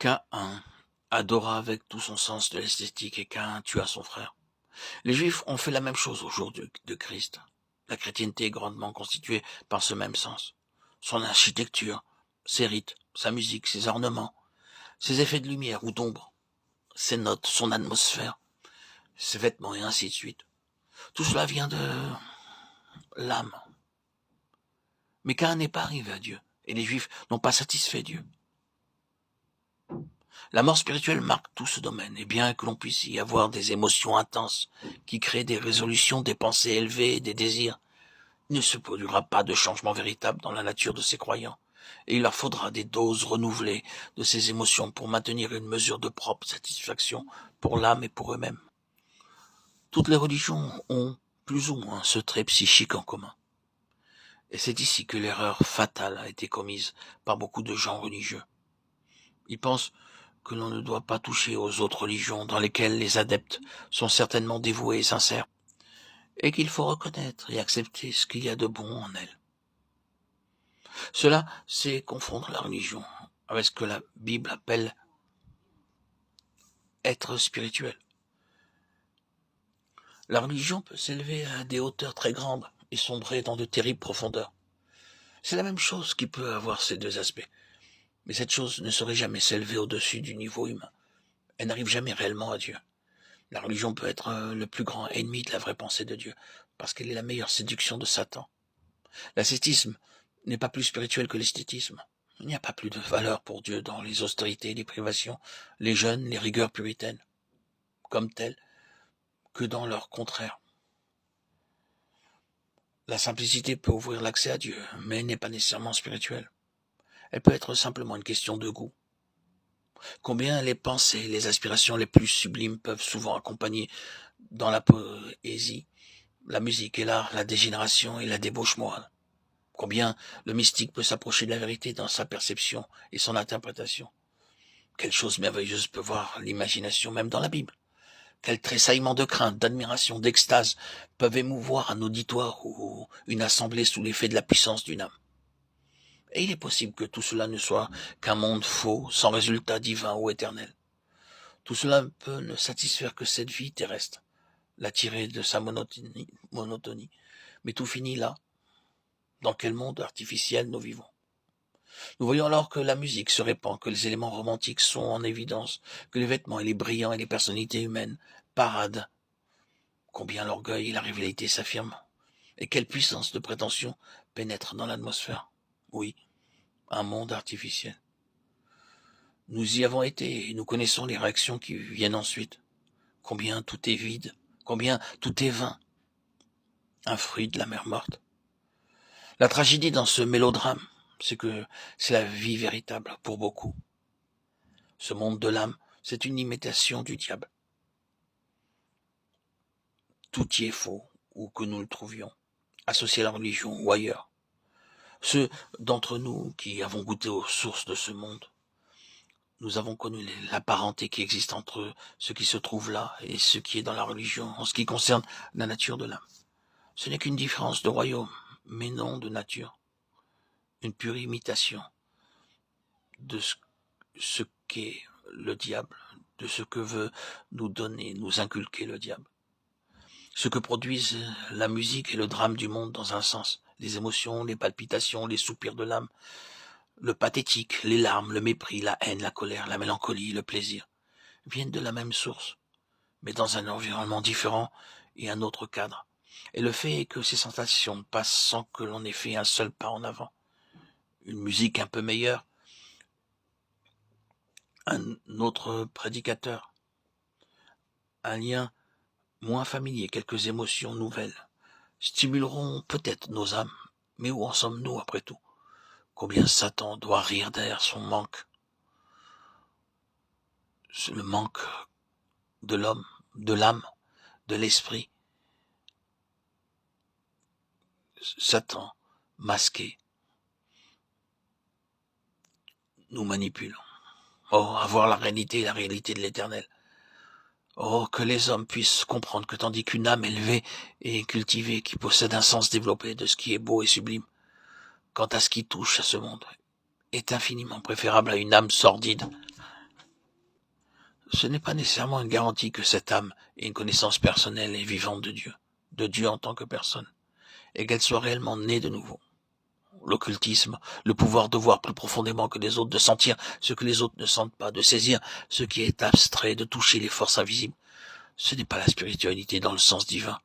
Caïn adora avec tout son sens de l'esthétique et Caïn tua son frère. Les Juifs ont fait la même chose au jour de Christ. La chrétienté est grandement constituée par ce même sens. Son architecture, ses rites, sa musique, ses ornements, ses effets de lumière ou d'ombre, ses notes, son atmosphère, ses vêtements et ainsi de suite. Tout cela vient de l'âme. Mais Caïn n'est pas arrivé à Dieu, et les Juifs n'ont pas satisfait Dieu. La mort spirituelle marque tout ce domaine, et bien que l'on puisse y avoir des émotions intenses qui créent des résolutions, des pensées élevées et des désirs, il ne se produira pas de changement véritable dans la nature de ces croyants, et il leur faudra des doses renouvelées de ces émotions pour maintenir une mesure de propre satisfaction pour l'âme et pour eux-mêmes. Toutes les religions ont plus ou moins ce trait psychique en commun. Et c'est ici que l'erreur fatale a été commise par beaucoup de gens religieux. Ils pensent que l'on ne doit pas toucher aux autres religions dans lesquelles les adeptes sont certainement dévoués et sincères, et qu'il faut reconnaître et accepter ce qu'il y a de bon en elles. Cela, c'est confondre la religion avec ce que la Bible appelle être spirituel. La religion peut s'élever à des hauteurs très grandes et sombrer dans de terribles profondeurs. C'est la même chose qui peut avoir ces deux aspects. Mais cette chose ne saurait jamais s'élever au-dessus du niveau humain. Elle n'arrive jamais réellement à Dieu. La religion peut être le plus grand ennemi de la vraie pensée de Dieu, parce qu'elle est la meilleure séduction de Satan. L'ascétisme n'est pas plus spirituel que l'esthétisme. Il n'y a pas plus de valeur pour Dieu dans les austérités, les privations, les jeûnes, les rigueurs puritaines, comme telles, que dans leur contraire. La simplicité peut ouvrir l'accès à Dieu, mais elle n'est pas nécessairement spirituelle. Elle peut être simplement une question de goût. Combien les pensées, les aspirations les plus sublimes peuvent souvent accompagner dans la poésie, la musique et l'art, la dégénération et la débauche morale. Combien le mystique peut s'approcher de la vérité dans sa perception et son interprétation. Quelle chose merveilleuse peut voir l'imagination même dans la Bible. Quel tressaillement de crainte, d'admiration, d'extase peuvent émouvoir un auditoire ou une assemblée sous l'effet de la puissance d'une âme. Et il est possible que tout cela ne soit qu'un monde faux, sans résultat divin ou éternel. Tout cela ne peut ne satisfaire que cette vie terrestre, la tirer de sa monotonie. Mais tout finit là. Dans quel monde artificiel nous vivons? Nous voyons alors que la musique se répand, que les éléments romantiques sont en évidence, que les vêtements et les brillants et les personnalités humaines paradent. Combien l'orgueil et la rivalité s'affirment. Et quelle puissance de prétention pénètre dans l'atmosphère. Oui, un monde artificiel. Nous y avons été et nous connaissons les réactions qui viennent ensuite. Combien tout est vide, combien tout est vain. Un fruit de la mer morte. La tragédie dans ce mélodrame, c'est que c'est la vie véritable pour beaucoup. Ce monde de l'âme, c'est une imitation du diable. Tout y est faux, où que nous le trouvions, associé à la religion ou ailleurs. Ceux d'entre nous qui avons goûté aux sources de ce monde, nous avons connu la parenté qui existe entre ce qui se trouve là et ce qui est dans la religion en ce qui concerne la nature de l'âme. Ce n'est qu'une différence de royaume, mais non de nature. Une pure imitation de ce qu'est le diable, de ce que veut nous donner, nous inculquer le diable. Ce que produisent la musique et le drame du monde dans un sens, les émotions, les palpitations, les soupirs de l'âme, le pathétique, les larmes, le mépris, la haine, la colère, la mélancolie, le plaisir, viennent de la même source, mais dans un environnement différent et un autre cadre. Et le fait est que ces sensations passent sans que l'on ait fait un seul pas en avant. Une musique un peu meilleure, un autre prédicateur, un lien moins familier, quelques émotions nouvelles, stimuleront peut-être nos âmes. Mais où en sommes-nous après tout? Combien Satan doit rire derrière son manque? Le manque de l'homme, de l'âme, de l'esprit. Satan, masqué, nous manipule. Oh, avoir la réalité de l'éternel. Oh, que les hommes puissent comprendre que tandis qu'une âme élevée et cultivée, qui possède un sens développé de ce qui est beau et sublime, quant à ce qui touche à ce monde, est infiniment préférable à une âme sordide Ce n'est pas nécessairement une garantie que cette âme ait une connaissance personnelle et vivante de Dieu en tant que personne, et qu'elle soit réellement née de nouveau. L'occultisme, le pouvoir de voir plus profondément que les autres, de sentir ce que les autres ne sentent pas, de saisir ce qui est abstrait, de toucher les forces invisibles, ce n'est pas la spiritualité dans le sens divin.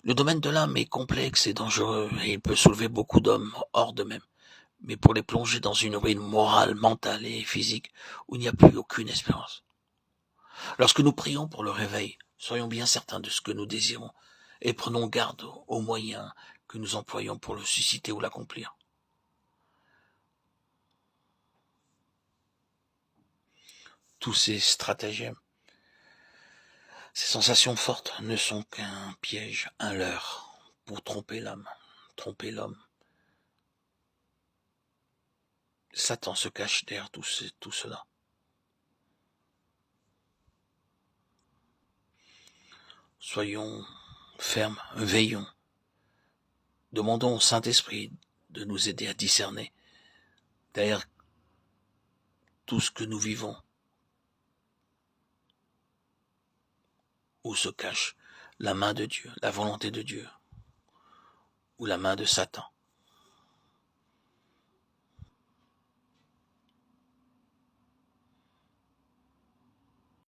Le domaine de l'âme est complexe et dangereux, et il peut soulever beaucoup d'hommes hors d'eux-mêmes. Mais pour les plonger dans une ruine morale, mentale et physique, où il n'y a plus aucune espérance. Lorsque nous prions pour le réveil, soyons bien certains de ce que nous désirons, et prenons garde aux moyens que nous employons pour le susciter ou l'accomplir. Tous ces stratagèmes, ces sensations fortes ne sont qu'un piège, un leurre, pour tromper l'âme, tromper l'homme. Satan se cache derrière tout cela. Soyons fermes, veillons. Demandons au Saint-Esprit de nous aider à discerner derrière tout ce que nous vivons, où se cache la main de Dieu, la volonté de Dieu, ou la main de Satan.